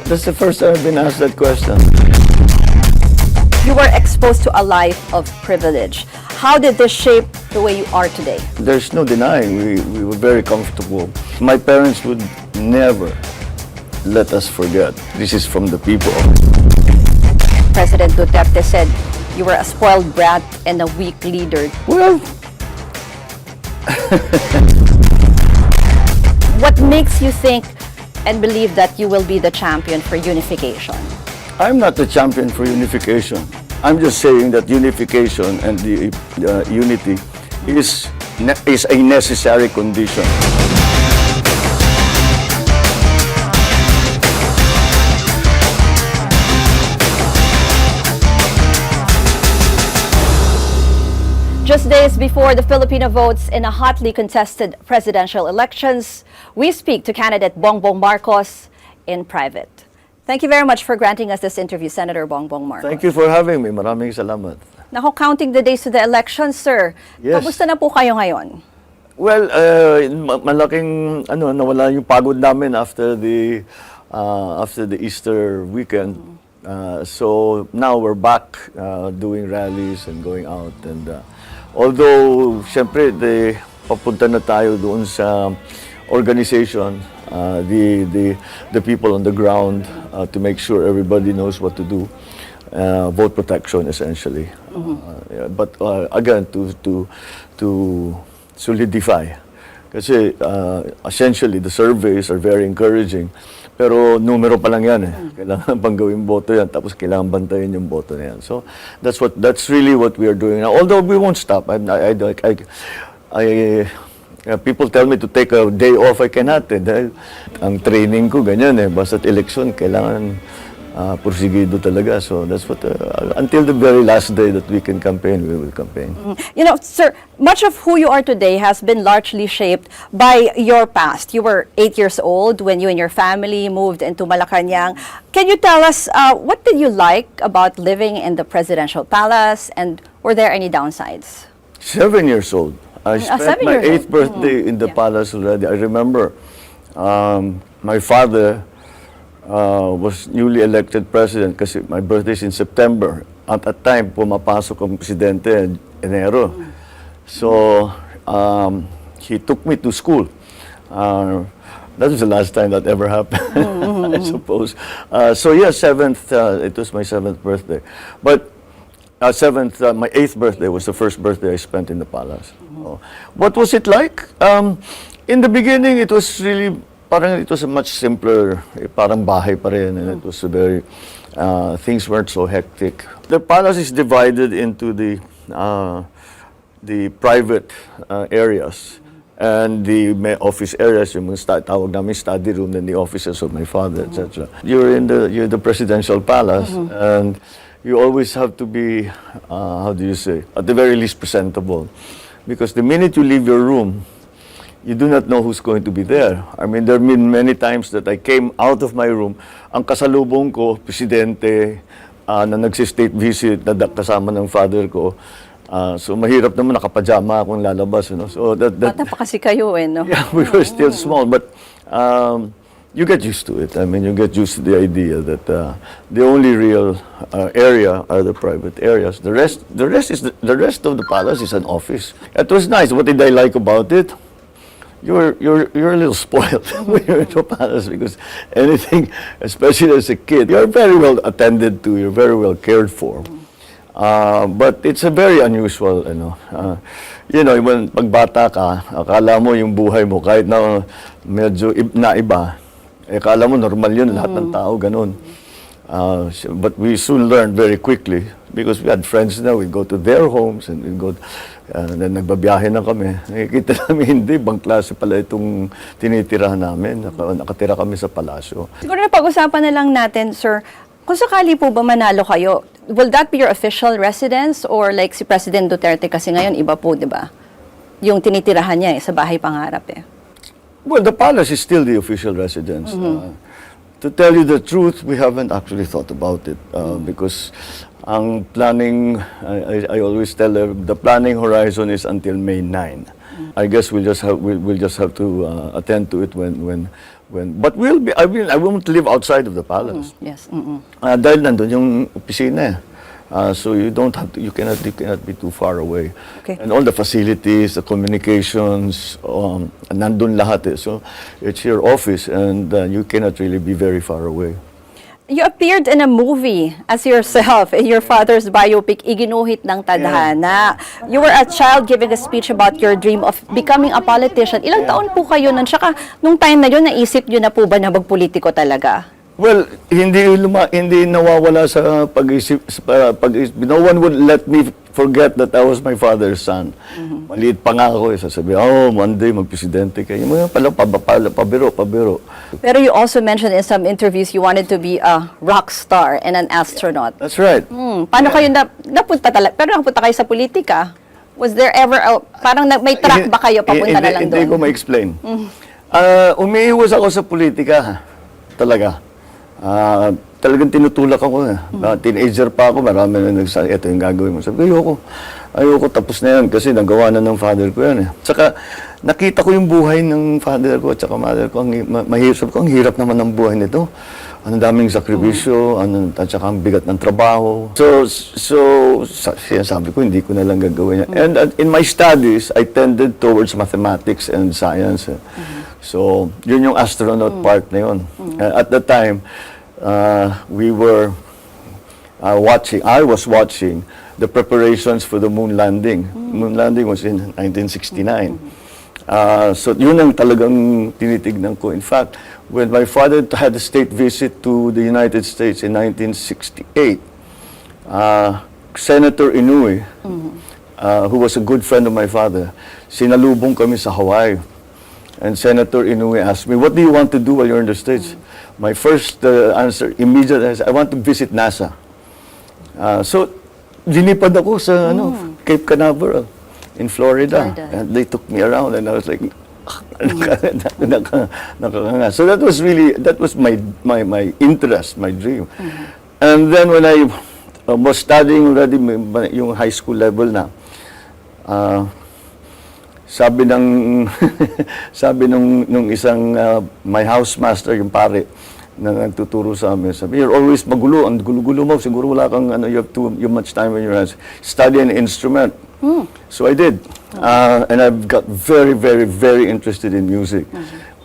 That's the first time I've been asked that question. You were exposed to a life of privilege. How did this shape the way you are today? There's no denying we were very comfortable. My parents would never let us forget. This is from the people. President Duterte said you were a spoiled brat and a weak leader. Well, What makes you think and believe that you will be the champion for unification? I'm not the champion for unification. I'm just saying that unification and the unity is a necessary condition. Just days before the Filipino votes in a hotly contested presidential elections, we speak to candidate Bongbong Marcos in private. Thank you very much for granting us this interview, Senator Bongbong Marcos. Thank you for having me. Maraming salamat. Now, counting the days to the election, sir. Yes. Kamusta na po kayo ngayon? Well, malaking nawala yung pagod namin after the Easter weekend. So now we're back doing rallies and going out, and although syempre papunta na tayo doon sa organization, the people on the ground, to make sure everybody knows what to do. Vote protection essentially. But again, to solidify, kasi essentially the surveys are very encouraging, pero numero pa lang yan eh. Kailangan pang gawing boto yan, tapos kailangan bantayan yung boto na yan. So that's really what we are doing now. Although we won't stop. People tell me to take a day off, I cannot eh. Dahil ang training ko ganyan eh. Basta't election, kailangan porsigido talaga. So that's what, until the very last day that we can campaign, we will campaign. You know, sir, much of who you are today has been largely shaped by your past. You were 8 years old when you and your family moved into Malacanang. Can you tell us, what did you like about living in the presidential palace, and were there any downsides? 7 years old. I spent my 8th birthday in the palace already. I remember my father was newly elected president kasi my birthday is in September. At that time, pumapasok ang presidente in Enero. So, he took me to school. That was the last time that ever happened, I suppose. So, yeah, 7th, it was my 7th birthday. But my 8th birthday was the first birthday I spent in the palace. What was it like? In the beginning, it was really, it was a much simpler, parang bahay pa rin, and it was a very, things weren't so hectic. The palace is divided into the private areas and the office areas, yung tawag namin study room, and the offices of my father, etc. You're the presidential palace, and you always have to be, how do you say, at the very least presentable. Because the minute you leave your room, you do not know who's going to be there. I mean, there have been many times that I came out of my room, ang kasalubong ko, presidente, na nagsi-state visit, na kasama ng father ko. So mahirap naman, nakapajama akong lalabas. You know? So Bata pa kasi kayo eh, no? Yeah, we were still small, but you get used to it. I mean, you get used to the idea that the only real area are the private areas. The rest of the palace is an office. It was nice. What did I like about it? You're a little spoiled when you're in the palace, because anything, especially as a kid, you're very well attended to. You're very well cared for. But it's a very unusual, when pagbata ka, akala mo yung buhay mo kahit na medyo naiba. Akala mo normal yun, lahat ng tao, ganun. But we soon learned very quickly, because we had friends na, we go to their homes, and we go, then nagbabiyahe na kami. Nakikita namin, hindi, ibang klase pala itong tinitirahan namin. Nakatira kami sa palasyo. Siguro na pag-usapan na lang natin, sir, kung sakali po ba manalo kayo, will that be your official residence, or like si President Duterte kasi ngayon, iba po, di ba? Yung tinitirahan niya sa bahay pangarap eh. Well, the palace is still the official residence. To tell you the truth, we haven't actually thought about it because Ang planning, I always tell them, the planning horizon is until May 9. I guess we'll just have to attend to it when but I won't live outside of the palace. Yes. Dahil nandun yung opisina. So you cannot be too far away. Okay. And all the facilities, the communications, nandun lahat. So it's your office, and you cannot really be very far away. You appeared in a movie as yourself in your father's biopic, Iginuhit ng Tadhana. You were a child giving a speech about your dream of becoming a politician. Ilang taon po kayo nun? Tsaka nung time na yun, naisip nyo na po ba na magpolitiko talaga? Well, hindi nawawala sa pag-isip. No one would let me forget that I was my father's son. Maliit pa nga ako, sasabi, one day magpresidente kayo. Yung mga pabiro. Pero you also mentioned in some interviews you wanted to be a rock star and an astronaut. That's right. Paano kayo napunta talaga? Pero napunta kayo sa politika? Was there ever, parang may track ba kayo papunta na lang doon? Hindi ko ma-explain. Umiiwas ako sa politika, talaga. Talagang tinutulak ako. Teenager pa ako, marami na nagsabi, ito yung gagawin mo. Sabi ko, ayoko, tapos na yan kasi nagawa na ng father ko yan. Saka nakita ko yung buhay ng father ko at saka mother ko. Ang hirap naman ng buhay nito. Ang daming sakripisyo, at saka ang bigat ng trabaho. So sabi ko, hindi ko na lang gagawin yan. And in my studies, I tended towards mathematics and science. So, yun yung astronaut part na yun. At the time, we were I was watching the preparations for the moon landing. Moon landing was in 1969. So, yun ang talagang tinitignan ko. In fact, when my father had a state visit to the United States in 1968, Senator Inouye, who was a good friend of my father, sinalubong kami sa Hawaii. And Senator Inouye asked me, what do you want to do while you're in the States? My first answer immediately is, I want to visit NASA. So, dinipad ako sa Cape Canaveral in Florida. And they took me around and I was like, nakakanga. So that was my interest, my dream. And then when I was studying already yung high school level na, sabi nung isang my housemaster, yung pare na nagtuturo sa amin, sabi, you're always magulo, ang gulo-gulo mo, siguro wala kang you have too much time in your hands. Study an instrument. So I did. And I've got very, very, very interested in music.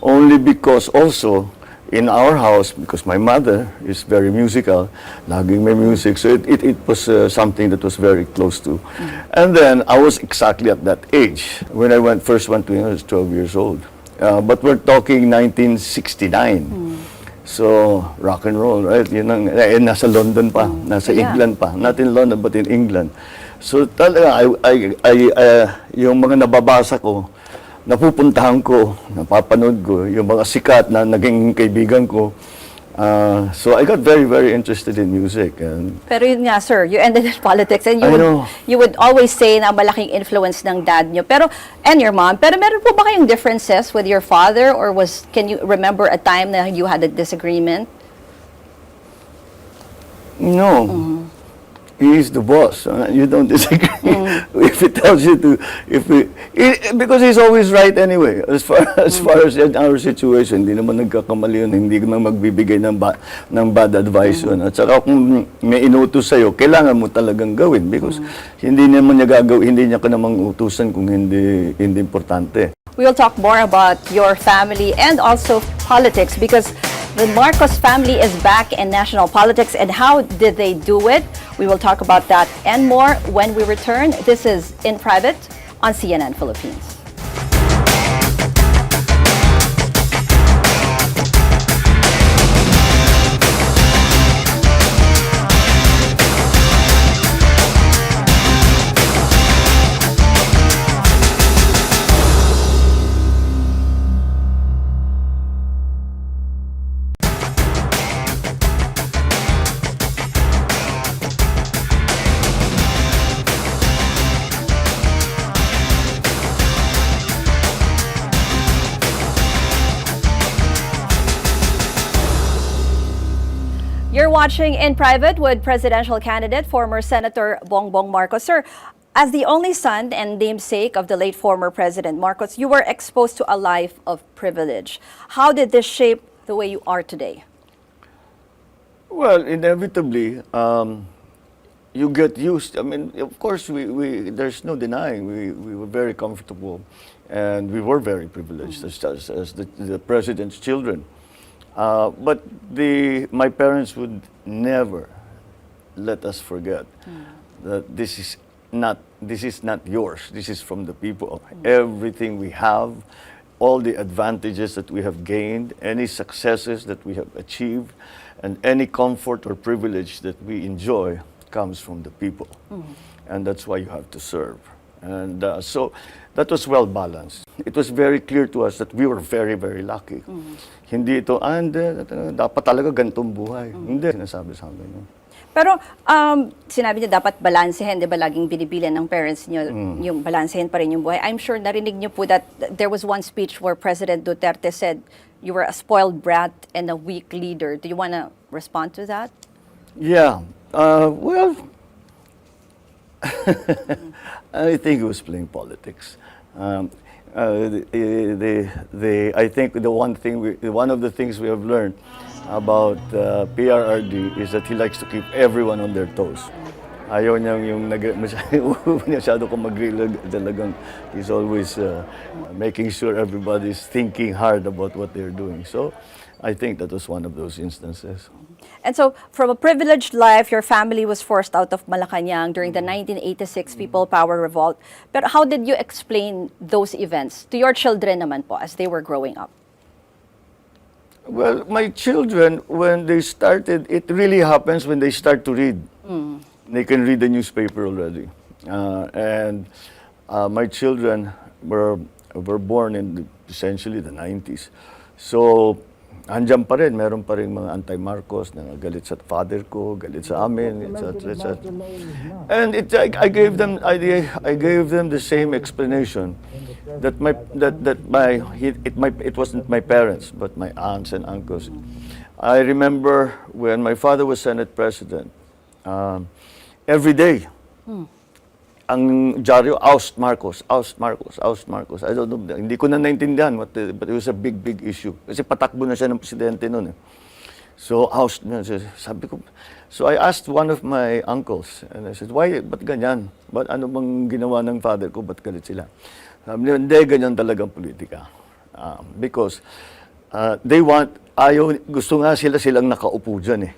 Only because also in our house, because my mother is very musical, laging may music, so it was something that was very close to. And then I was exactly at that age when I first went to I was 12 years old. But we're talking 1969. So rock and roll, right? Yun ang, nasa London pa, nasa England pa, not in London but in England. So talaga, yung mga nababasa ko, napupuntahan ko, napapanood ko, yung mga sikat na naging kaibigan ko. So I got very, very interested in music. Pero yun nga, sir, you ended in politics and you would always say na malaking influence ng dad nyo and your mom. Pero meron po ba kayong differences with your father or can you remember a time na you had a disagreement? No. He's the boss. You don't disagree. If he tells you to, because he's always right anyway. As far as in our situation, hindi naman nagkakamali yun. Hindi naman magbibigay ng bad advice yun. At saka kung may inutos sa'yo, kailangan mo talagang gawin because hindi naman niya gagawin, hindi niya ka namang utusan kung hindi importante. We will talk more about your family and also politics because the Marcos family is back in national politics, and how did they do it? We will talk about that and more when we return. This is In Private on CNN Philippines. watching In Private with presidential candidate, former Senator Bongbong Marcos. Sir, as the only son and namesake of the late former President Marcos, you were exposed to a life of privilege. How did this shape the way you are today? Well, inevitably, you get used. I mean, of course, there's no denying we were very comfortable, and we were very privileged as the president's children. But my parents would never let us forget that this is not yours. This is from the people. Everything we have, all the advantages that we have gained, any successes that we have achieved, and any comfort or privilege that we enjoy comes from the people. And that's why you have to serve. And so that was well balanced. It was very clear to us that we were very, very lucky. Hindi ito, hindi, dapat talaga ganitong buhay. Hindi, sinasabi sa amin. Pero sinabi niyo dapat balansehin, di ba? Laging binibilan ng parents niyo yung balansehin pa rin yung buhay. I'm sure narinig niyo po that there was one speech where President Duterte said you were a spoiled brat and a weak leader. Do you want to respond to that? Yeah. Well, I think he was playing politics. I think one of the things we have learned about PRRD is that he likes to keep everyone on their toes. Ayaw niyang yung masyado kong mag-relag talagang he's always making sure everybody's thinking hard about what they're doing. So I think that was one of those instances. And so, from a privileged life, your family was forced out of Malacanang during the 1986 People Power Revolt. But how did you explain those events to your children naman po as they were growing up? Well, my children, when they started, it really happens when they start to read. They can read the newspaper already. And my children were born in essentially the 90s. So, andyan pa rin, meron pa rin mga anti-Marcos na galit sa father ko, galit sa amin, etc. And I gave them the same explanation that it wasn't my parents but my aunts and uncles. I remember when my father was Senate President, every day, ang dyaryo, oust Marcos, oust Marcos, oust Marcos. I don't know, hindi ko na naintindihan, but it was a big issue. Kasi patakbo na siya ng presidente noon. So, oust na siya. Sabi ko, so I asked one of my uncles, and I said, ba't ganyan? Ano bang ginawa ng father ko? Ba't galit sila? Sabi niya, hindi, ganyan talagang politika. Because gusto nga silang nakaupo dyan eh.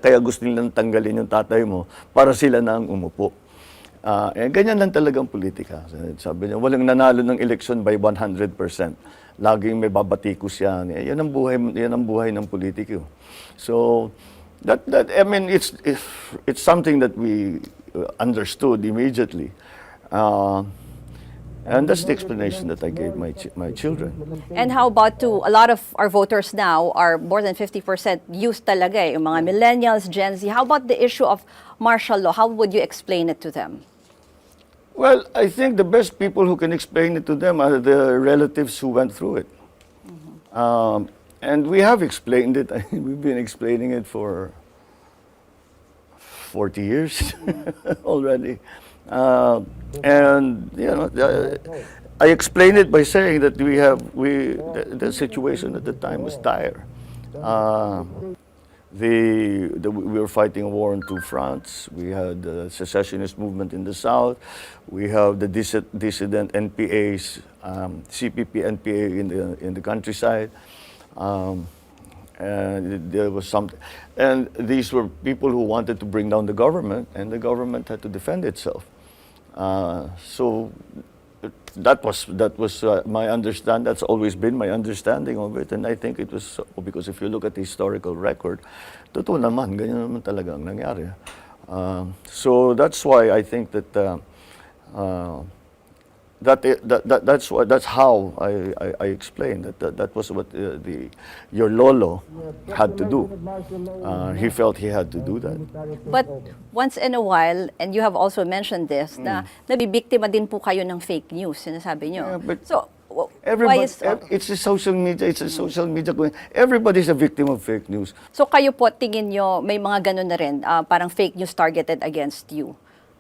Kaya gusto nilang tanggalin yung tatay mo para sila na ang umupo. Ganyan lang talagang politika. Sabi niya, walang nanalo ng election by 100%. Laging may babatikos yan. Yan ang buhay ng politiko. So, I mean, it's something that we understood immediately. And that's the explanation that I gave my children. And how about a lot of our voters now are more than 50% youth talaga eh, yung mga millennials, Gen Z. How about the issue of martial law? How would you explain it to them? Well, I think the best people who can explain it to them are the relatives who went through it. And we have explained it. We've been explaining it for 40 years already. And you know, I explained it by saying that the situation at the time was dire. We were fighting a war on two fronts. We had the secessionist movement in the south. We have the dissident NPAs, CPP NPA in the countryside. And there was and these were people who wanted to bring down the government, and the government had to defend itself. So that was my understanding. That's always been my understanding of it, and I think it was so, because if you look at the historical record, totoo naman, ganyan naman talaga ang nangyari. So that's why I think that that's how I explained that was what your lolo had to do. He felt he had to do that. But once in a while, and you have also mentioned this, na nabibiktima din po kayo ng fake news, sinasabi nyo. Yeah, but so, Everybody, is so? it's a social media. It's a social media. Everybody's a victim of fake news. So kayo po, tingin nyo, may mga ganun na rin, parang fake news targeted against you?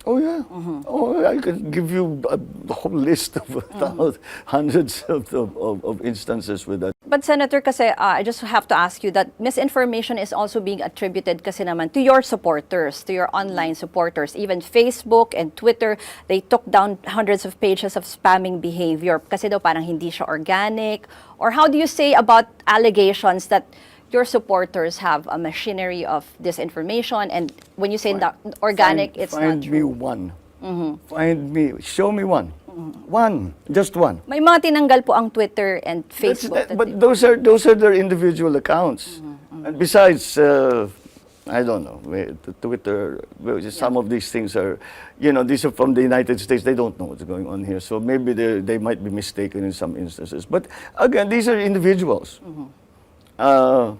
Oh yeah. Oh, I could give you a whole list of hundreds of instances with that. But Senator, kasi I just have to ask you that misinformation is also being attributed kasi naman to your supporters, to your online supporters. Even Facebook and Twitter, they took down hundreds of pages of spamming behavior kasi daw parang hindi siya organic. Or how do you say about allegations that your supporters have a machinery of disinformation, and when you say that organic, it's not Find me true? one. Show me one. One, just one. May mga tinanggal po ang Twitter and Facebook. But those are their individual accounts. And besides, I don't know, Twitter. Some of these things are, these are from the United States. They don't know what's going on here, so maybe they might be mistaken in some instances. But again, these are individuals. Yung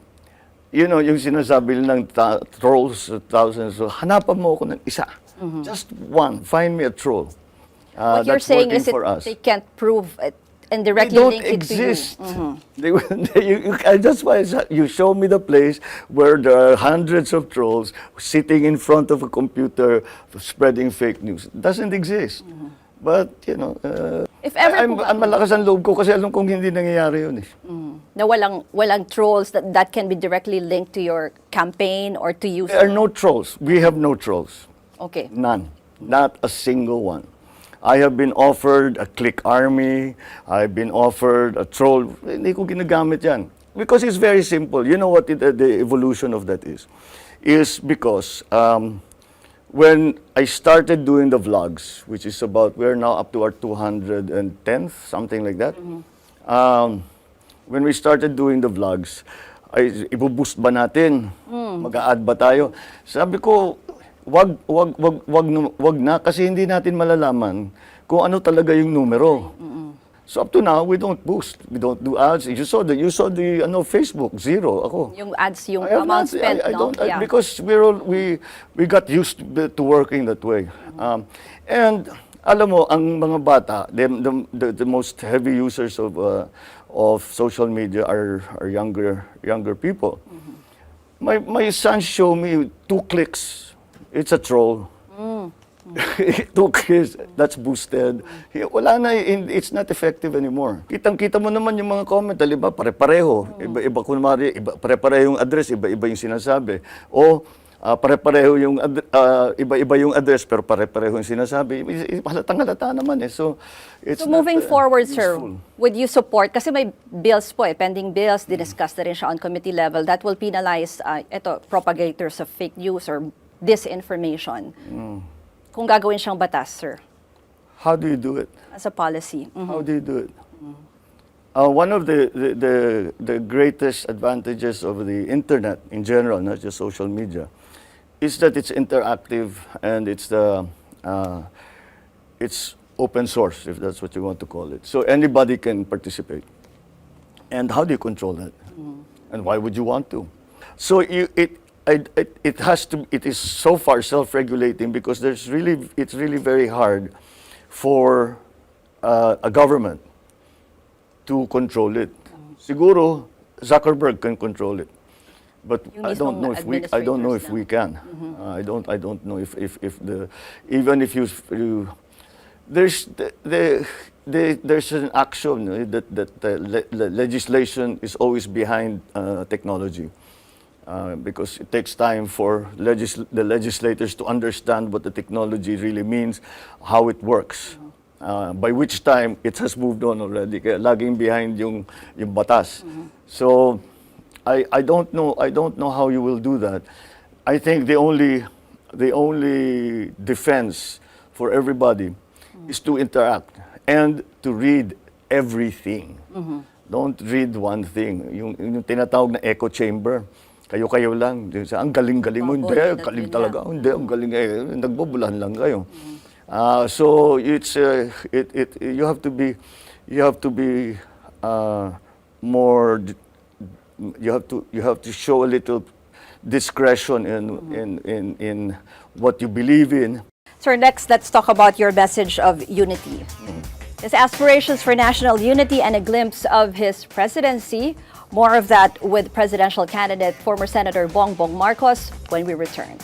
sinasabi ng trolls, thousands, so hanapan mo ako ng isa. Just one. Find me a troll. What you're that's saying working is for us. they can't prove it and They directly don't link it exist. to you. That's why you show me the place where there are hundreds of trolls sitting in front of a computer spreading fake news. It doesn't exist. But, If ever ang malakas ang loob ko kasi alam kong hindi nangyayari yun eh. na walang trolls that can be directly linked to your campaign or to you. There are no trolls. We have no trolls. Okay. None. Not a single one. I have been offered a click army. I've been offered a troll. Hindi ko ginagamit yan. Because it's very simple. You know what the evolution of that is? Is because when I started doing the vlogs, which is we're now up to our 210th, something like that. When we started doing the vlogs, ibuboost ba natin? Mag-a-add ba tayo? Sabi ko, wag na kasi hindi natin malalaman kung ano talaga yung numero. So up to now, we don't boost. We don't do ads. You saw the Facebook, zero ako. Yung ads, yung I have amount not- spent, I no? don't, because we got used to working that way. And alam mo, ang mga bata, the most heavy users of social media are younger people. My son showed me 2 clicks. It's a troll. 2 clicks, that's boosted. Wala na, it's not effective anymore. Kitang-kita mo naman yung mga comment, diba? Pare-pareho. Iba kunwari, pare-pareho yung address, iba-iba yung sinasabi. O pare-pareho yung iba-iba yung address pero pare-pareho yung sinasabi. Halatang-halata naman eh. So it's So moving not, forward, sir, useful. would you support, kasi may bills po pending bills, diniscuss na rin siya on committee level, that will penalize propagators of fake news or disinformation. Kung gagawin siyang batas, sir, How do you do it? as a policy. How do you do it? One of the greatest advantages of the internet in general, not just social media, is that it's interactive and it's open source, if that's what you want to call it. So anybody can participate. And how do you control that? And why would you want to? So it is so far self-regulating because it's really very hard for a government to control it. Siguro Zuckerberg can control it, but Yung I don't know mismong I don't know if we administrators can. I don't know if even if you there's there's an action that the legislation is always behind technology. Because it takes time for the legislators to understand what the technology really means, how it works. By which time, it has moved on already. Kaya laging behind yung batas. So, I don't know how you will do that. I think the only defense for everybody is to interact and to read everything. Don't read one thing. Yung tinatawag na echo chamber. Kayo-kayo lang. Ang galing-galing mo. Hindi, galing talaga. Hindi, ang galing. Nagbubulahan lang kayo. So it's you have to be more. You have to show a little discretion in what you believe in. Sir, next, let's talk about your message of unity. His aspirations for national unity and a glimpse of his presidency. More of that with presidential candidate, former Senator Bongbong Marcos, when we return.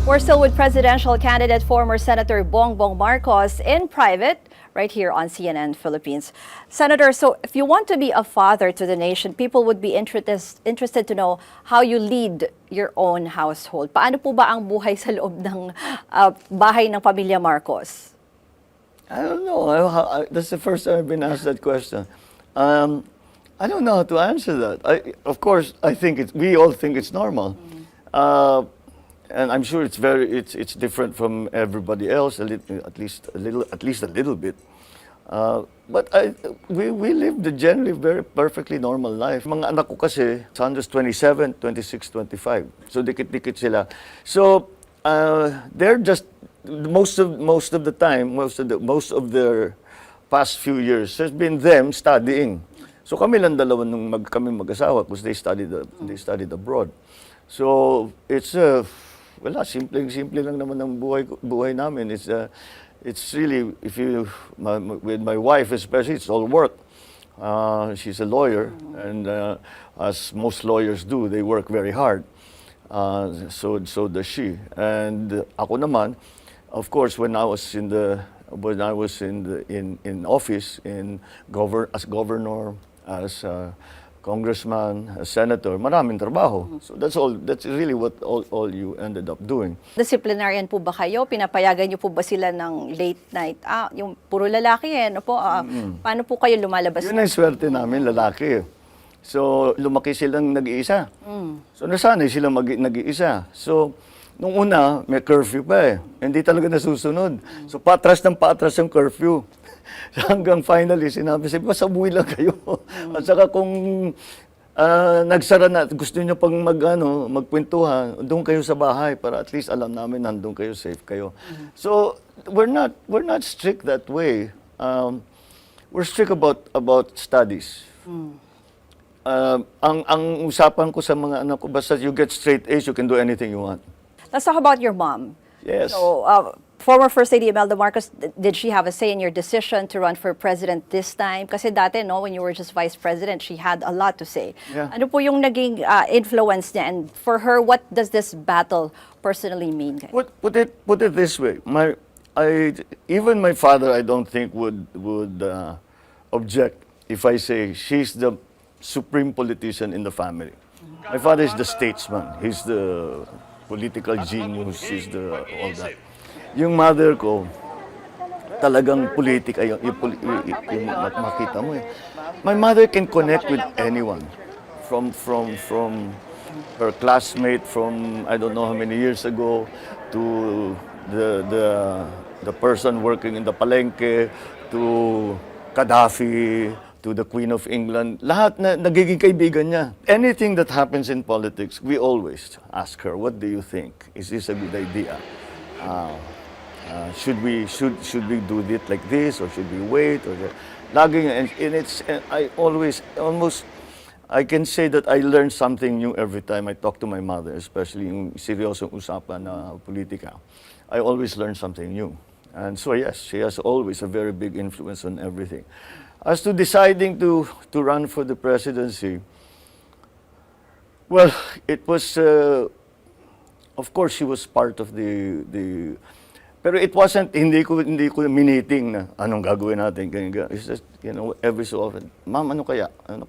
We're still with presidential candidate, former Senator Bongbong Marcos in private, right here on CNN Philippines. Senator, so if you want to be a father to the nation, people would be interested to know how you lead your own household. Paano po ba ang buhay sa loob ng bahay ng pamilya Marcos? I don't know. That's the first time I've been asked that question. I don't know how to answer that. Of course, we all think it's normal. And I'm sure it's different from everybody else, at least a little bit. But we live the generally very perfectly normal life. Mga anak ko kasi, Sanders 27, 26, 25. So dikit-dikit sila. So they're just most of the time, most of their past few years has been them studying. So kami lang dalawa nung kami mag-asawa because they studied abroad. So it's wala, simple lang naman ang buhay namin. It's really, with my wife especially, it's all work. She's a lawyer, and as most lawyers do, they work very hard. So does she. And ako naman, of course, when I was in office, as governor, as congressman, a senator, maraming trabaho. So that's really what all you ended up doing. Disciplinarian po ba kayo? Pinapayagan niyo po ba sila ng late night? Yung puro lalaki ano po? Paano po kayo lumalabas? Yun ang swerte namin, lalaki. So lumaki silang nag-iisa. So nasanay silang nag-iisa. So nung una, may curfew pa Hindi talaga nasusunod. So patras ng curfew. Hanggang finally, sinabi, basta umuwi lang kayo. At saka kung nagsara na, gusto niyo pang magkwentuhan, doon kayo sa bahay para at least alam namin nandun kayo, safe kayo. So, we're not strict that way. We're strict about studies. Ang usapan ko sa mga anak ko, basta you get straight A's, you can do anything you want. Let's talk about your mom. Yes. So, former First Lady Imelda Marcos, did she have a say in your decision to run for president this time? Kasi dati, when you were just vice president, she had a lot to say. Yeah. Ano po yung naging influence niya? And for her, what does this battle personally mean? Put it this way. Even my father, I don't think would object if I say she's the supreme politician in the family. My father is the statesman. He's the political genius. He's the all that. Yung mother ko, talagang politika yung makita mo My mother can connect with anyone. From her classmate from I don't know how many years ago to the person working in the palengke to Gaddafi to the Queen of England. Lahat na nagiging kaibigan niya. Anything that happens in politics, we always ask her, what do you think? Is this a good idea? Should we do it like this, or should we wait? Or laging, and I can say that I learn something new every time I talk to my mother, especially yung seryosong usapan na politika. I always learn something new. And so yes, she has always a very big influence on everything. As to deciding to run for the presidency, well, it was, of course, she was part of the pero it wasn't, hindi ko miniting na anong gagawin natin. It's just, every so often, ma'am, ano kaya? Ano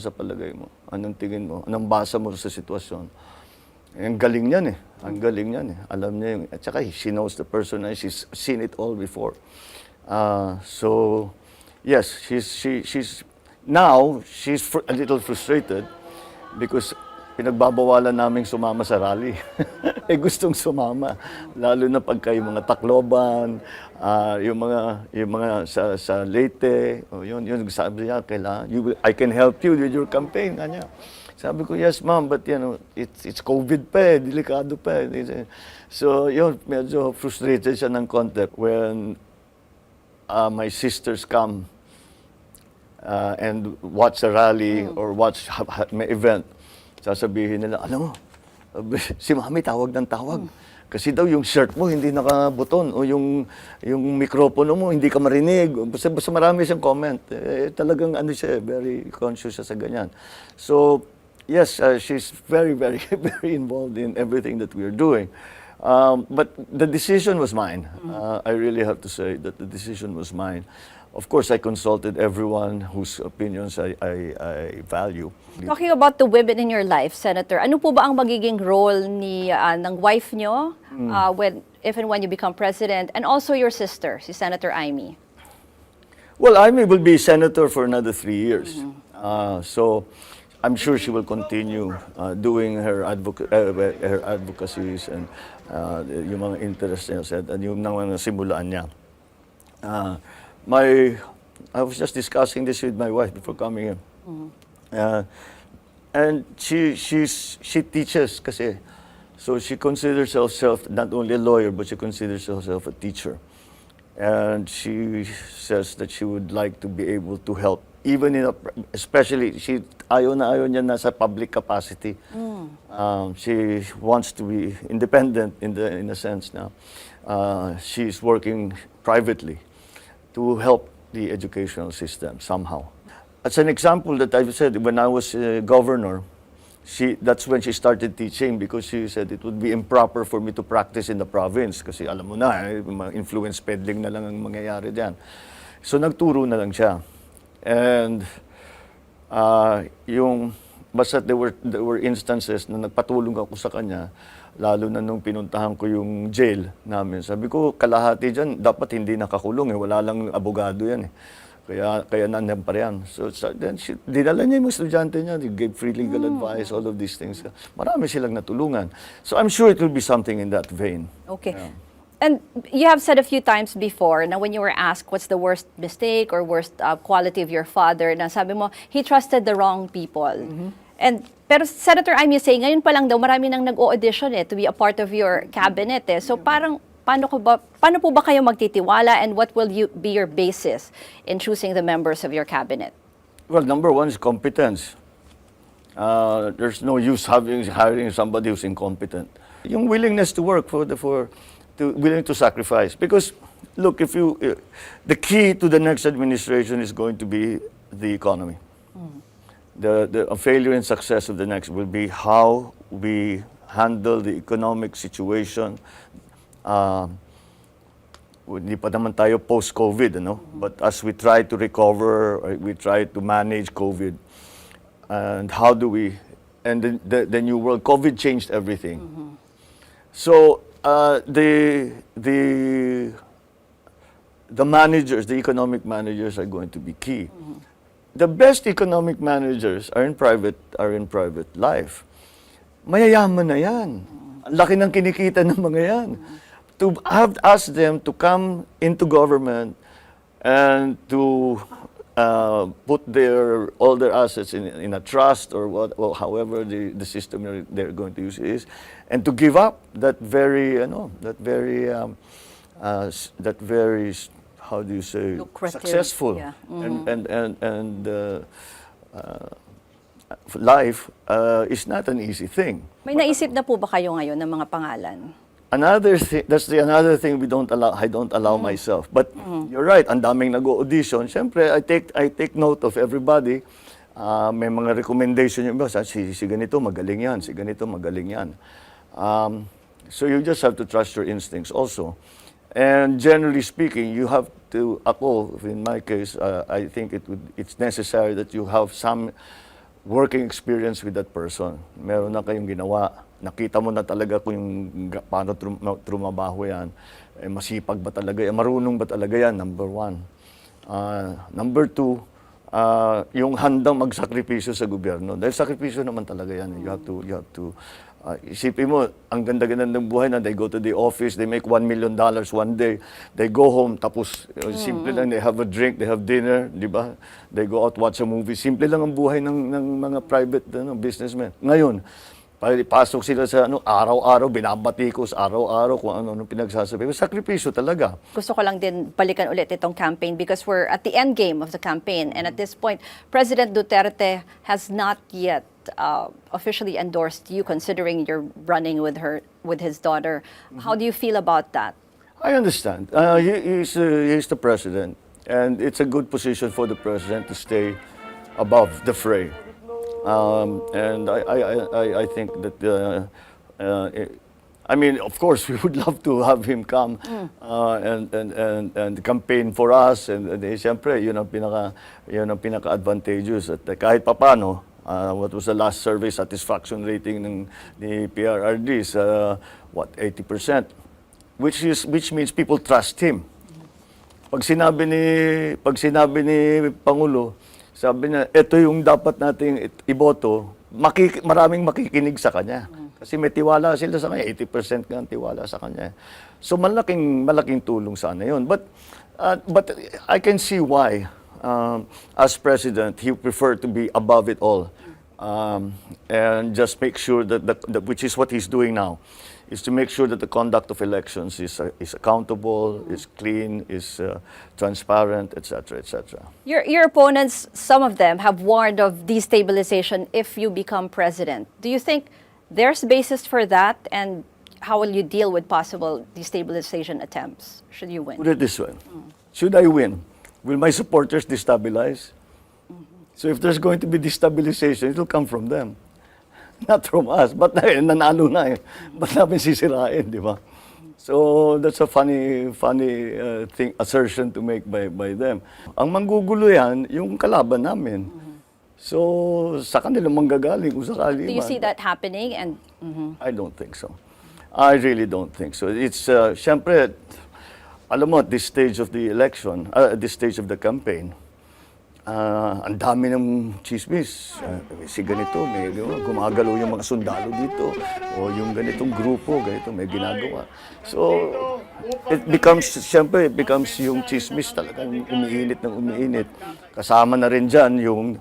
sa palagay mo? Anong tingin mo? Anong basa mo sa sitwasyon? Ang galing niyan Alam niya yung, at saka she knows the person and she's seen it all before. So, yes, she's now a little frustrated because pinagbabawalan naming sumama sa rally. Eh gustong sumama, lalo na pagka yung mga Tacloban, yung mga sa Leyte, yun sabi niya, kailangan, I can help you with your campaign, kanya. Sabi ko, yes ma'am, but it's COVID pa eh, delikado pa eh. So yun, medyo frustrated siya ng konti when my sisters come and watch a rally or watch may event. Sasabihin nila, alam mo, si mami tawag ng tawag. Kasi daw yung shirt mo hindi nakabuton o yung mikropono mo hindi ka marinig. Basta marami siyang comment. Talagang ano siya, very conscious siya sa ganyan. So, yes, she's very, very, very involved in everything that we're doing. But the decision was mine. I really have to say that the decision was mine. Of course, I consulted everyone whose opinions I value. Talking about the women in your life, Senator, ano po ba ang magiging role ng wife nyo if and when you become president, and also your sister, si Senator Amy? Well, Amy will be senator for another 3 years. So I'm sure she will continue doing her advocacies and yung mga interests niya and yung mga simulaan niya. I was just discussing this with my wife before coming here. And she teaches kasi. So she considers herself not only a lawyer, but she considers herself a teacher. And she says that she would like to be able to help, even especially, ayaw niya nasa public capacity. She wants to be independent in a sense now. She's working privately to help the educational system somehow. As an example that I've said, when I was governor, that's when she started teaching because she said it would be improper for me to practice in the province kasi alam mo na, influence peddling na lang ang mangyayari diyan. So nagturo na lang siya. And basta there were instances na nagpatulong ako sa kanya, lalo na nung pinuntahan ko yung jail namin. Sabi ko, kalahati dyan, dapat hindi nakakulong eh. Wala lang abogado yan eh. Kaya nandiyan pa yan. So then, dinala niya yung estudyante niya. They gave free legal advice, all of these things. Marami silang natulungan. So I'm sure it will be something in that vein. Okay. Yeah. And you have said a few times before na when you were asked what's the worst mistake or worst quality of your father, na sabi mo, he trusted the wrong people. Pero Senator, I'm saying, ngayon pa lang daw marami nang nag-o-audition to be a part of your cabinet So parang paano po ba kayo magtitiwala and what will be your basis in choosing the members of your cabinet? Well, number one is competence. There's no use hiring somebody who's incompetent. Yung willingness to work willing to sacrifice. Because look, the key to the next administration is going to be the economy. The failure and success of the next will be how we handle the economic situation. Hindi pa naman tayo post-COVID, But as we try to recover, we try to manage COVID, and how do we, and the new world, COVID changed everything. So the managers, the economic managers are going to be key. The best economic managers are in private life. Mayayaman na yan. Ang laki ng kinikita ng mga yan. To have asked them to come into government and to put all their assets in a trust or however the system they're going to use is, and to give up that very how do you say, lucrative, successful and life is not an easy thing. May naisip na po ba kayo ngayon ng mga pangalan? Another thing, another thing I don't allow myself. But you're right, ang daming nag-audition. Siyempre, I take note of everybody. May mga recommendation yung iba, si ganito magaling yan, si ganito magaling yan. So you just have to trust your instincts also. And generally speaking, you have to, in my case, I think it's necessary that you have some working experience with that person. Meron na kayong ginawa. Nakita mo na talaga kung paano trumabaho yan. Masipag ba talaga yan? Marunong ba talaga yan? Number one. Number two, yung handang magsakripisyo sa gobyerno. Dahil sakripisyo naman talaga yan. You have to, isipin mo, ang ganda-ganda ng buhay na they go to the office, they make $1 million one day, they go home, tapos simple lang, they have a drink, they have dinner, di ba? They go out, watch a movie. Simple lang ang buhay ng mga private businessmen. Ngayon, pasok sila sa araw-araw, binabatikos, araw-araw, kung ano pinagsasabi. Sakripisyo talaga. Gusto ko lang din balikan ulit itong campaign because we're at the end game of the campaign. And at this point, President Duterte has not yet officially endorsed you, considering you're running with his daughter. How do you feel about that? I understand. He's the president, and it's a good position for the president to stay above the fray. And I think that I mean, of course, we would love to have him come and campaign for us. And siyempre, yun ang pinaka-advantageous. At kahit papano, what was the last survey satisfaction rating ni PRRD is 80%, which means people trust him. Pag sinabi ni Pangulo, sabi niya, ito yung dapat nating iboto, maraming makikinig sa kanya. Kasi may tiwala sila sa kanya, 80% nga ang tiwala sa kanya. So malaking tulong sana yun. But I can see why, as president, he preferred to be above it all. And just make sure that, which is what he's doing now, is to make sure that the conduct of elections is accountable, is clean, is transparent, etc., etc. Your opponents, some of them, have warned of destabilization if you become president. Do you think there's basis for that, and how will you deal with possible destabilization attempts should you win? Put it this way. Should I win, will my supporters destabilize? So if there's going to be destabilization, it will come from them. Not from us. But nanalo na eh. Ba't namin sisirain, di ba? So that's a funny assertion to make by them. Ang manggugulo yan, yung kalaban namin. So sa kanila manggagaling kung sakali. Do you see that happening? And I don't think so. I really don't think so. It's syempre, alam mo, at this stage of the election, at this stage of the campaign, ang dami ng chismis. Si ganito, may gumagalaw yung mga sundalo dito. O yung ganitong grupo, ganito, may ginagawa. So, it becomes yung chismis talagang umiinit. Kasama na rin dyan yung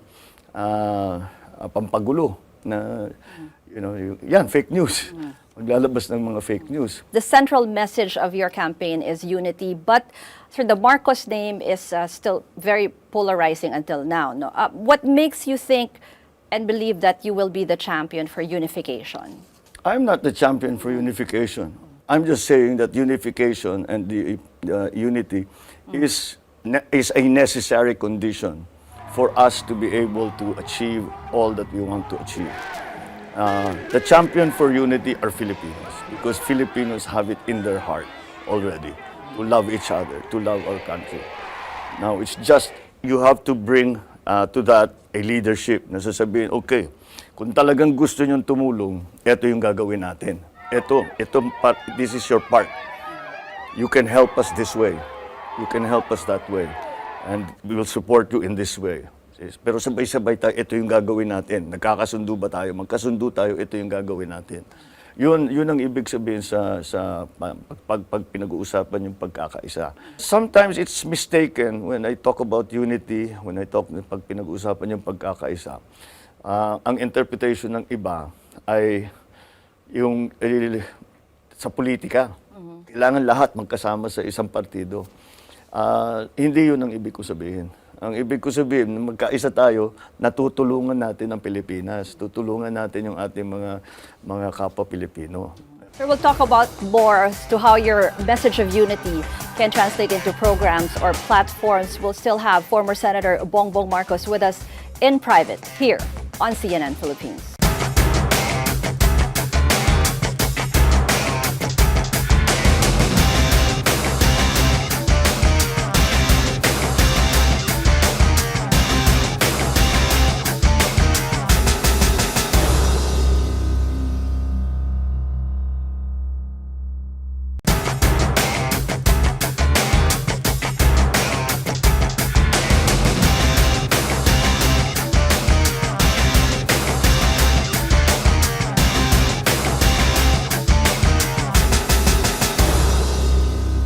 pampagulo na, yan, fake news. Maglalabas ng mga fake news. The central message of your campaign is unity, but sir, the Marcos name is still very polarizing until now. No? What makes you think and believe that you will be the champion for unification? I'm not the champion for unification. I'm just saying that unification and the unity is a necessary condition for us to be able to achieve all that we want to achieve. The champion for unity are Filipinos, because Filipinos have it in their heart already to love each other, to love our country. Now, it's just you have to bring to that a leadership na sasabihin, okay, kung talagang gusto niyong tumulong, ito yung gagawin natin. This is your part. You can help us this way. You can help us that way. And we will support you in this way. Pero sabay-sabay tayo, ito yung gagawin natin. Nagkakasundo ba tayo? Magkasundo tayo, ito yung gagawin natin. Yun ang ibig sabihin sa pag pinag-uusapan yung pagkakaisa. Sometimes it's mistaken when I talk about unity, pag pinag-uusapan yung pagkakaisa. Ang interpretation ng iba ay yung sa politika. Kailangan lahat magkasama sa isang partido. Hindi yun ang ibig ko sabihin. Ang ibig ko sabihin, magkaisa tayo, natutulungan natin ang Pilipinas. Tutulungan natin yung ating mga kapwa Pilipino. Sir, we'll talk about more as to how your message of unity can translate into programs or platforms. We'll still have former Senator Bongbong Marcos with us in private here on CNN Philippines.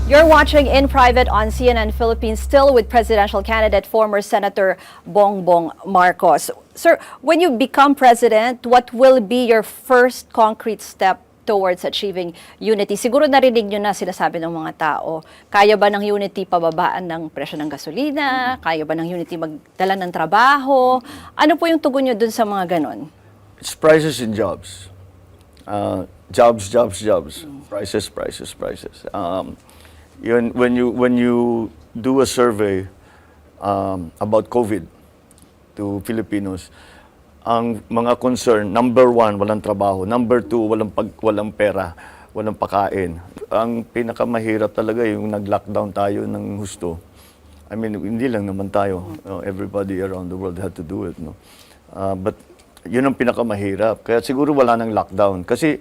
You're watching In Private on CNN Philippines, still with presidential candidate former Senator Bongbong Marcos. Sir, when you become president, what will be your first concrete step towards achieving unity? Siguro narinig nyo na sinasabi ng mga tao, kaya ba ng unity pababaan ng presyo ng gasolina? Kaya ba ng unity magdala ng trabaho? Ano po yung tugon nyo dun sa mga ganon? It's prices and jobs. Jobs, jobs, jobs. Prices, prices, prices. When you do a survey about COVID to Filipinos, ang mga concern, number one, walang trabaho. Number two, walang pera, walang pakain. Ang pinakamahirap talaga yung nag-lockdown tayo ng husto. I mean, hindi lang naman tayo. Everybody around the world had to do it. No? But yun ang pinakamahirap. Kaya siguro wala nang lockdown. Kasi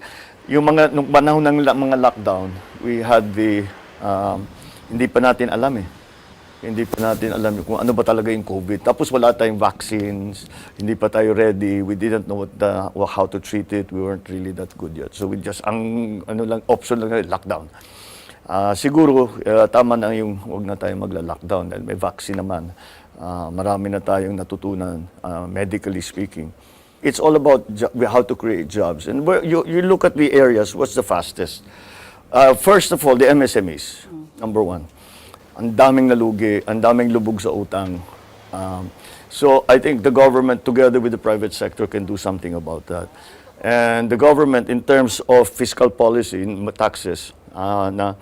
nung panahon ng mga lockdown, we had hindi pa natin alam eh. Hindi pa natin alam kung ano ba talaga yung COVID. Tapos wala tayong vaccines, hindi pa tayo ready. We didn't know how to treat it. We weren't really that good yet. So we just, option lang, lockdown. Siguro, tama na yung huwag na tayong magla-lockdown dahil may vaccine naman. Marami na tayong natutunan, medically speaking. It's all about how to create jobs. And where you look at the areas, what's the fastest? First of all, the MSMEs, number one. Ang daming nalugi, ang daming lubog sa utang. So I think the government, together with the private sector, can do something about that. And the government, in terms of fiscal policy, taxes, na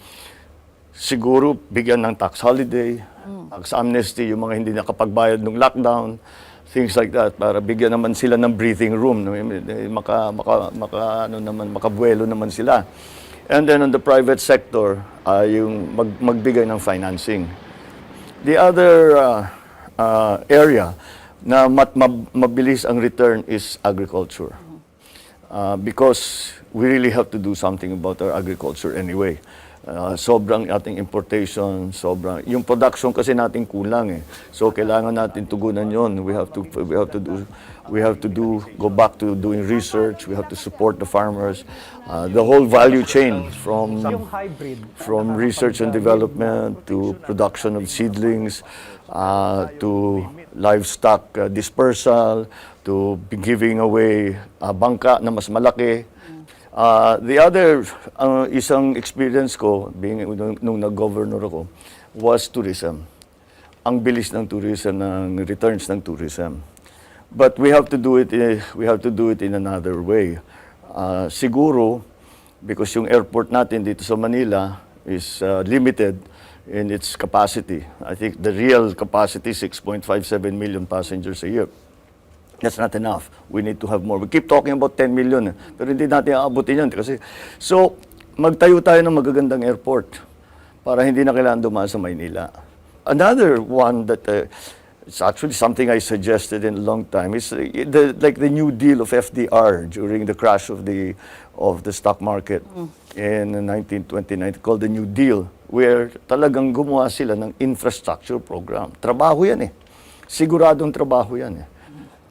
siguro bigyan ng tax holiday, tax amnesty, yung mga hindi nakapagbayad ng lockdown, things like that, para bigyan naman sila ng breathing room, no? Makabuelo naman sila. And then on the private sector, yung magbigay ng financing. The other area na mabilis ang return is agriculture. Because we really have to do something about our agriculture anyway. Sobrang ating importation, yung production kasi natin kulang eh. So kailangan natin tugunan yon. We have to go back to doing research. We have to support the farmers. The whole value chain from research and development to production of seedlings, to livestock dispersal, to giving away bangka na mas malaki. The other isang experience ko nung nag-governor ako was tourism. Ang bilis ng tourism, ng returns ng tourism. But we have to do it in another way. Siguro because yung airport natin dito sa Manila is limited in its capacity. I think the real capacity is 6.57 million passengers a year. That's not enough. We need to have more. We keep talking about 10 million, pero hindi natin aabutin yun. Kasi, so, magtayo tayo ng magagandang airport para hindi na kailangan dumaan sa Maynila. Another one that it's actually something I suggested in a long time is like the New Deal of FDR during the crash of the stock market in 1929, called the New Deal, where talagang gumawa sila ng infrastructure program. Trabaho yan eh. Siguradong trabaho yan eh.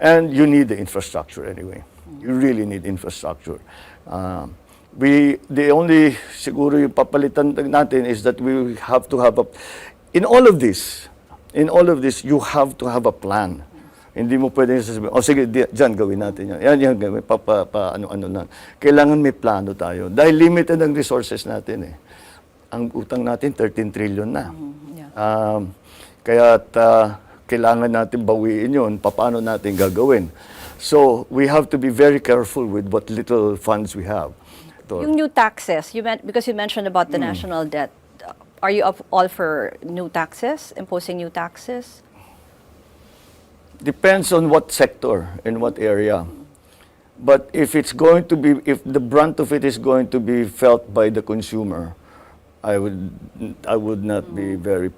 And you need the infrastructure anyway. You really need infrastructure. The only siguro yung papalitan natin is that we have to have in all of this, you have to have a plan. Hindi mo pwedeng sasabihin, sige, dyan gawin natin yan. Yan gawin, ano lang. Kailangan may plano tayo. Dahil limited ang resources natin eh. Ang utang natin, 13 trillion na. Kailangan natin bawiin yun, paano natin gagawin. So, we have to be very careful with what little funds we have. Yung new taxes, because you mentioned about the national debt, are you all for new taxes, imposing new taxes? Depends on what sector, in what area. But if the brunt of it is going to be felt by the consumer, I would not be very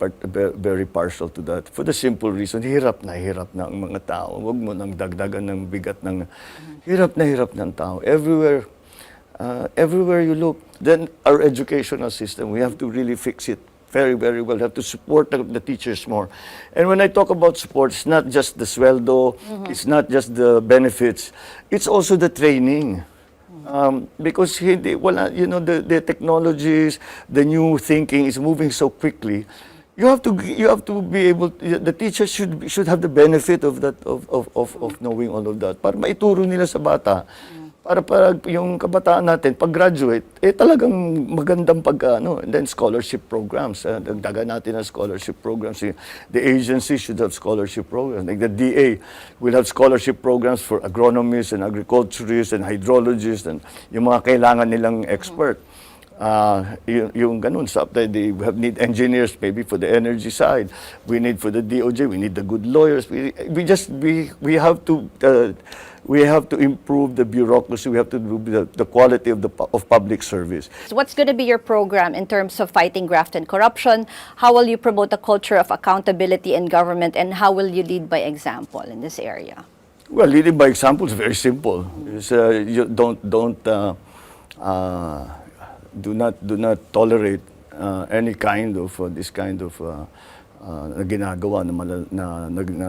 partial to that. For the simple reason, hirap na ang mga tao. Huwag mo nang dagdagan ng bigat ng hirap ng tao. Everywhere you look, then our educational system, we have to really fix it very, very well. We have to support the teachers more. And when I talk about support, it's not just the sweldo, it's not just the benefits, it's also the training. Because hindi, wala, the technologies, the new thinking is moving so quickly. You have to be able. The teachers should have the benefit of that of knowing all of that para maituro nila sa bata. Para yung kabataan natin pag graduate talagang magandang and then scholarship programs, dagdagan natin ang scholarship programs. The agency should have scholarship programs, like the DA will have scholarship programs for agronomists and agriculturists and hydrologists and yung mga kailangan nilang expert. Yung ganun, they need engineers maybe for the energy side. We need for the DOJ, we need the good lawyers. We have to improve the bureaucracy. We have to improve the quality of public service. So what's going to be your program in terms of fighting graft and corruption? How will you promote a culture of accountability in government, and how will you lead by example in this area? Well, leading by example is very simple. You do not tolerate any kind of this kind of na ginagawa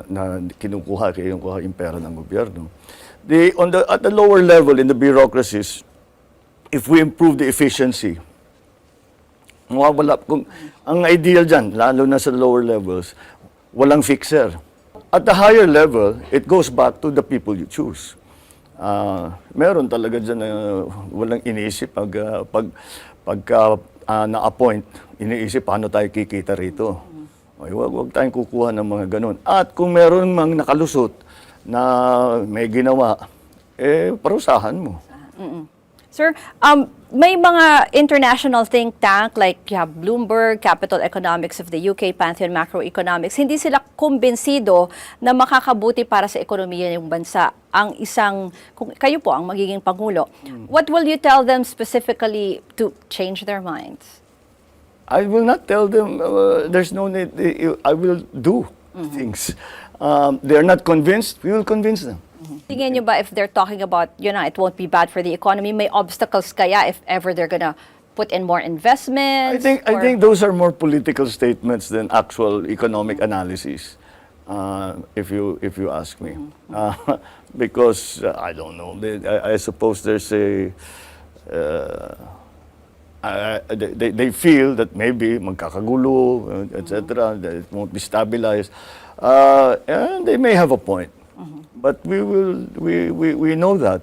na kinukuha yung pera ng gobyerno. At the lower level in the bureaucracies, if we improve the efficiency, ang ideal dyan, lalo na sa lower levels, walang fixer. At the higher level, it goes back to the people you choose. Meron talaga dyan na walang iniisip pagka na-appoint, iniisip paano tayo kikita rito. Huwag tayong kukuha ng mga ganun. At kung meron mang nakalusot na may ginawa, parusahan mo. Sir, may mga international think tank like you have Bloomberg, Capital Economics of the UK, Pantheon Macroeconomics, hindi sila kumbinsido na makakabuti para sa ekonomiya ng bansa ang kung kayo po ang magiging Pangulo. What will you tell them specifically to change their minds? I will not tell them, there's no need, I will do things. They're not convinced, we will convince them. Tingin nyo ba if they're talking about, it won't be bad for the economy, may obstacles kaya if ever they're gonna put in more investments? I think those are more political statements than actual economic analysis, if you ask me. Because, I don't know, I suppose there's they feel that maybe magkakagulo, etc., that it won't be stabilized. And they may have a point. But we know that.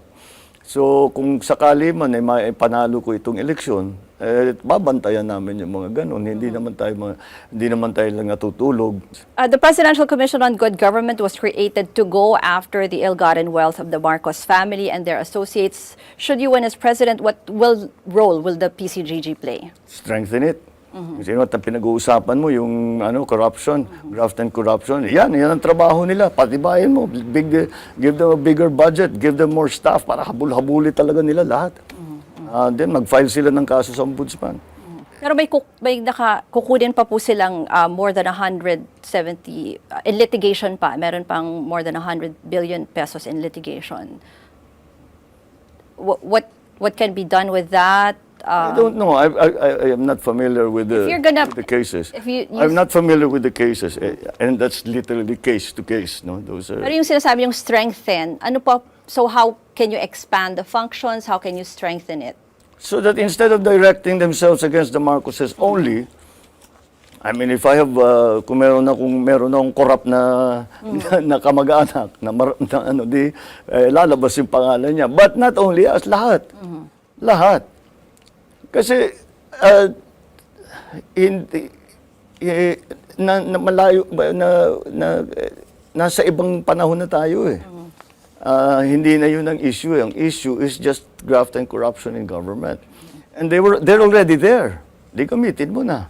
So kung sakali man ay panalo ko itong eleksyon, babantayan namin yung mga ganun. Hindi naman tayo lang natutulog. The Presidential Commission on Good Government was created to go after the ill-gotten wealth of the Marcos family and their associates. Should you win as president, what role will the PCGG play? Strengthen it. Kasi pinag-uusapan mo yung corruption, graft and corruption. Yan ang trabaho nila. Patibayin mo, give them a bigger budget, give them more staff para habul-habuli talaga nila lahat. Then mag-file sila ng kaso sa ombudsman. Pero may kukunin pa po silang more than 170 in litigation pa. Meron pang more than 100 billion pesos in litigation. What can be done with that? I don't know. I am not familiar with the cases. I'm not familiar with the cases, and that's literally case to case. No, those are. Pero yung sinasabi yung strengthen, so how can you expand the functions? How can you strengthen it? So that instead of directing themselves against the Marcoses only, I mean, if I have, kung meron akong corrupt na kamag-anak, lalabas yung pangalan niya. But not only us, lahat. Lahat. Kasi, malayo, nasa ibang panahon na tayo eh. Hindi na yun ang issue. Ang issue is just graft and corruption in government. And they're already there. Di gamitin mo na.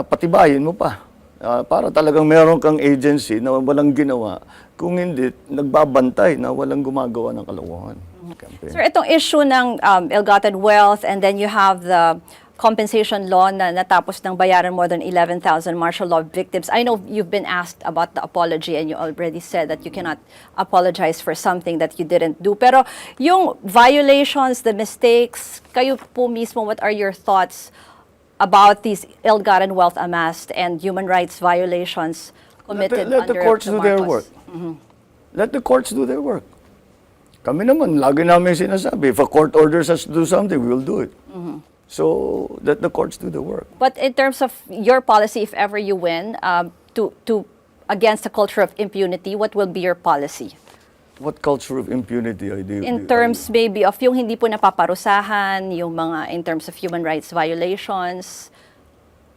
Patibayin mo pa. Para talagang meron kang agency na walang ginawa. Kung hindi, nagbabantay na walang gumagawa ng kalokohan. Sir, itong issue ng ill-gotten wealth, and then you have the compensation law na natapos ng bayaran more than 11,000 martial law victims. I know you've been asked about the apology and you already said that you cannot apologize for something that you didn't do. Pero yung violations, the mistakes, kayo po mismo, what are your thoughts about these ill-gotten wealth amassed and human rights violations committed let the under courts the do their Marcos? work. Let the courts do their work. Kami naman, lagi namin sinasabi, if a court orders us to do something, we will do it. So, let the courts do the work. But in terms of your policy, if ever you win, to against the culture of impunity, what will be your policy? What culture of impunity I do? In terms maybe of yung hindi po napaparusahan, yung mga in terms of human rights violations.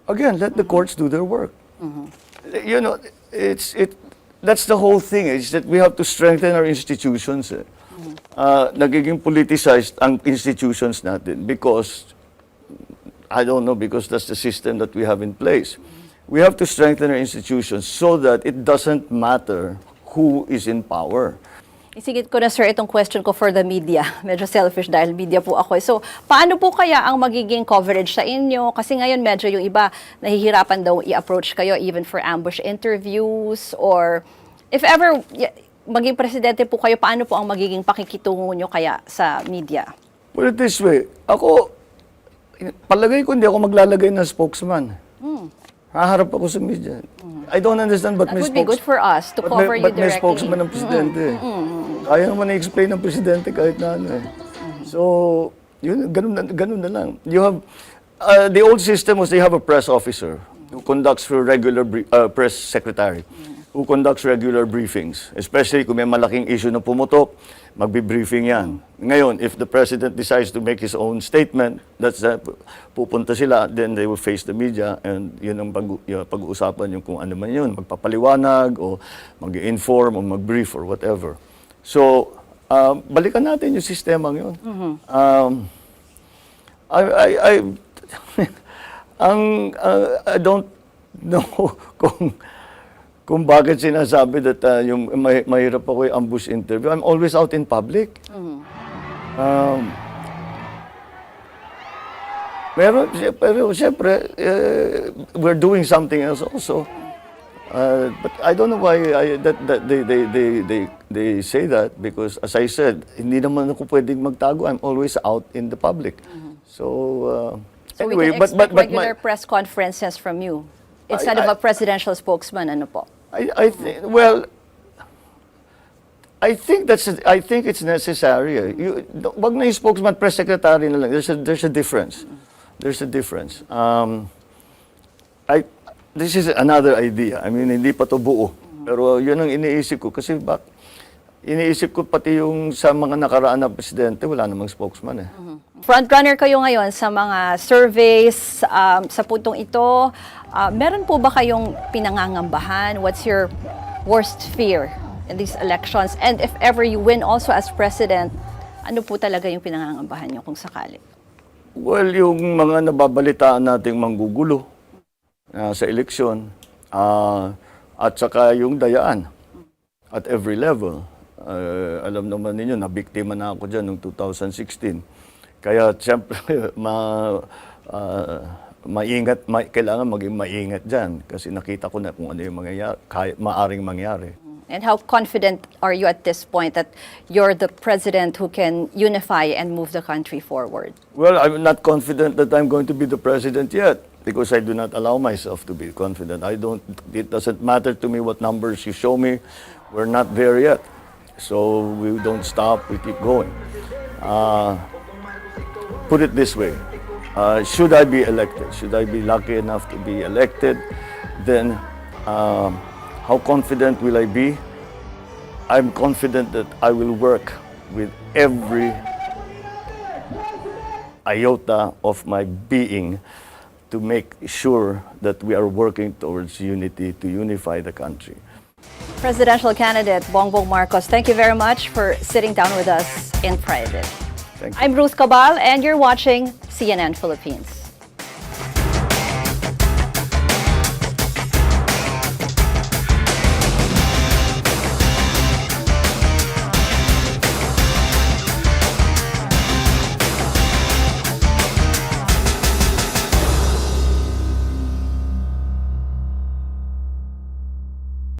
Again, let the courts do their work. You know, that's the whole thing, is that we have to strengthen our institutions. Nagiging politicized ang institutions natin because, I don't know, because that's the system that we have in place. We have to strengthen our institutions so that it doesn't matter who is in power. Isigit ko na, sir, itong question ko for the media. Medyo selfish dahil media po ako. So, paano po kaya ang magiging coverage sa inyo? Kasi ngayon medyo yung iba nahihirapan daw i-approach kayo even for ambush interviews, or if ever maging presidente po kayo, paano po ang magiging pakikitungo nyo kaya sa media? Put it this way, ako, palagay ko hindi ako maglalagay ng spokesman. Haharap ako sa media. I don't understand but That would be good for us to cover you directly. May spokesman ng presidente. Kaya naman i-explain ng presidente kahit na ano eh. So, yun, ganun na lang. You have, the old system was they have a press officer who conducts for regular press secretary, who conducts regular briefings. Especially kung may malaking issue na pumutok, magbi-briefing yan. Ngayon, if the president decides to make his own statement, that's pupunta sila, then they will face the media, and yun ang pag-uusapan yung kung ano man yun, magpapaliwanag, o mag-inform, o mag-brief, or whatever. So, balikan natin yung sistemang yun. I don't know kung bakit sinasabi that yung mahirap ako yung ambush interview. I'm always out in public. Pero siyempre, we're doing something else also. But I don't know why they say that, because as I said, hindi naman ako pwedeng magtago. I'm always out in the public. So anyway, we can expect regular press conferences from you instead of a presidential spokesman, ano po? I think it's necessary. Wag na yung spokesman, press secretary na lang. There's a difference. There's a difference. This is another idea. I mean, hindi pa to buo. Pero yun ang iniisip ko. Kasi iniisip ko pati yung sa mga nakaraan na presidente, wala namang spokesman eh. Frontrunner kayo ngayon sa mga surveys sa puntong ito. Meron po ba kayong pinangangambahan? What's your worst fear in these elections? And if ever you win also as president, ano po talaga yung pinangangambahan nyo kung sakali? Well, yung mga nababalitaan nating manggugulo sa eleksyon, at saka yung dayaan at every level. Alam naman ninyo, nabiktima na ako dyan noong 2016. Kaya siyempre, kailangan maging maingat dyan kasi nakita ko na kung ano yung maaring mangyari. And how confident are you at this point that you're the president who can unify and move the country forward? Well, I'm not confident that I'm going to be the president yet because I do not allow myself to be confident. It doesn't matter to me what numbers you show me. We're not there yet. So we don't stop, we keep going. Put it this way, should I be elected, should I be lucky enough to be elected, then how confident will I be? I'm confident that I will work with every iota of my being to make sure that we are working towards unity, to unify the country. Presidential candidate Bongbong Marcos, thank you very much for sitting down with us in private. Thank you. I'm Ruth Cabal, and you're watching CNN Philippines.